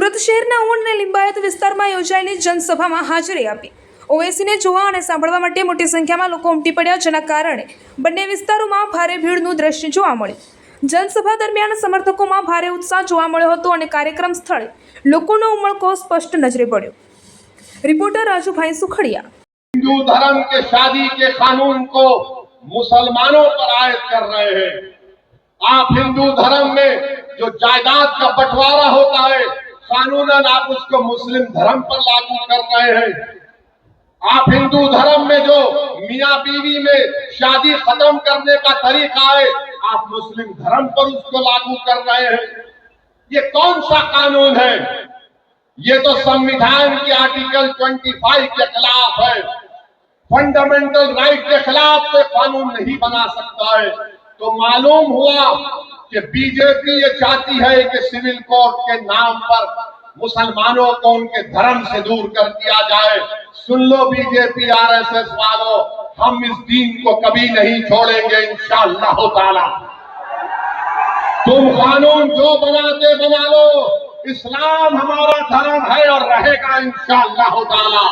સુરત શહેરના ઉમણ અને લિંબાયત વિસ્તારમાં યોજાયેલી જનસભામાં હાજરી આપી ઓવૈસીને જોવા અને સાંભળવા માટે મોટી સંખ્યામાં લોકો ઉમટી પડ્યા, જેના કારણે બંને વિસ્તારોમાં ભારે ભીડનું દ્રશ્ય જોવા મળ્યું। જનસભા દરમિયાન સમર્થકોમાં ભારે ઉત્સાહ જોવા મળ્યો હતો અને કાર્યક્રમ સ્થળે લોકોનો ઉમળકો સ્પષ્ટ નજરે પડ્યો। रिपोर्टर राजू भाई सुखड़िया। हिंदू धर्म के शादी के कानून को मुसलमानों पर आयत कर रहे हैं। आप हिंदू धर्म में जो जायदाद का बंटवारा होता है कानूनन आप उसको मुस्लिम धर्म पर लागू कर रहे हैं। आप हिंदू धर्म में जो मियां बीवी में शादी खत्म करने का तरीका है आप मुस्लिम धर्म पर उसको लागू कर रहे हैं। ये कौन सा कानून है? ये तो संविधान के आर्टिकल 25 के खिलाफ है। फंडामेंटल राइट के खिलाफ कोई कानून नहीं बना सकता है। तो मालूम हुआ कि बीजेपी ये चाहती है कि सिविल कोड के नाम पर मुसलमानों को उनके धर्म से दूर कर दिया जाए। सुन लो बीजेपी आरएसएस वालों, हम इस दीन को कभी नहीं छोड़ेंगे इंशाअल्लाह ताला। तुम कानून जो बनाते बना लो, इस्लाम हमारा धर्म है और रहेगा इंशाअल्लाह ताला।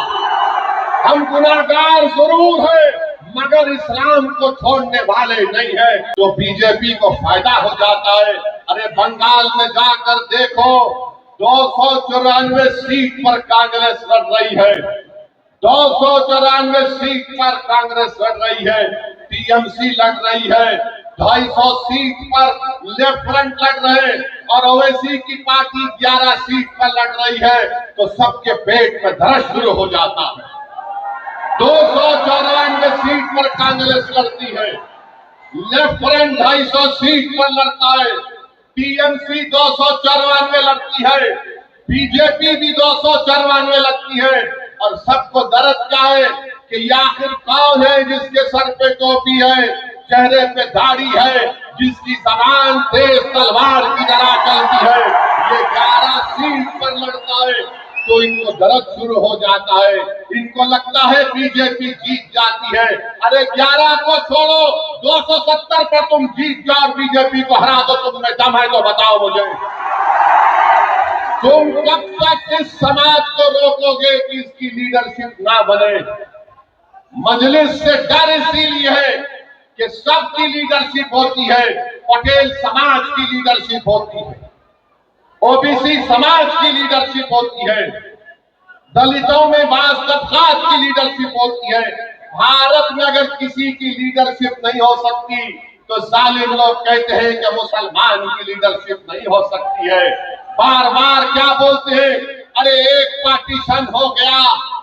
हम गुनाहगार जरूर है मगर इस्लाम को छोड़ने वाले नहीं है। तो बीजेपी को फायदा हो जाता है। अरे बंगाल में जाकर देखो 294 सीट पर कांग्रेस लड़ रही है। 294 सीट पर कांग्रेस लड़ रही है। टीएमसी लड़ रही है। 250 सीट पर लेफ्ट फ्रंट लड़ रहे हैं और ओवैसी की पार्टी 11 सीट पर लड़ रही है। तो सबके पेट में दर्द शुरू हो जाता है। 294 सीट पर कांग्रेस लड़ती है, लेफ्ट फ्रंट 250 सीट पर लड़ता है, टीएमसी 294 लड़ती है, बीजेपी भी 294 लगती है। और सबको दर्द क्या है कि आखिर कौन है जिसके सर पे टोपी है, चेहरे पे दाढ़ी है, जिसकी जबान तेज तलवार की तरह चलती है, ये 11 सीट पर लड़ता है। तो इनको दर्द शुरू हो जाता है। इनको लगता है बीजेपी जीत जाती है। अरे 11 को छोड़ो, 270 पर तुम जीत जाओ और बीजेपी को हरा दो, तुमने दम है तो बताओ मुझे। तुम कब तक इस समाज को रोकोगे कि इसकी लीडरशिप ना बने? मजलिस से डर इसीलिए है कि सबकी लीडरशिप होती है, पटेल समाज की लीडरशिप होती है, ओबीसी समाज की लीडरशिप होती है, दलितों में बास तबकात की लीडरशिप होती है। भारत में अगर किसी की लीडरशिप नहीं हो सकती तो जालिम लोग कहते हैं कि मुसलमान की लीडरशिप नहीं हो सकती है। बार बार क्या बोलते हैं? अरे एक पार्टीशन हो गया।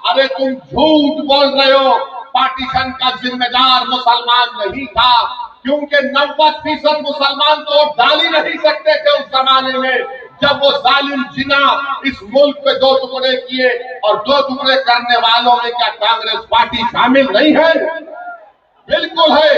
अरे तुम झूठ बोल रहे हो। पार्टीशन का जिम्मेदार मुसलमान नहीं था, क्योंकि 90% मुसलमान तो डाल ही नहीं सकते थे उस जमाने में जब वो जालिम जिना इस मुल्क पे 2 टुकड़े किए। और 2 टुकड़े करने वालों में क्या कांग्रेस पार्टी शामिल नहीं है? बिल्कुल है।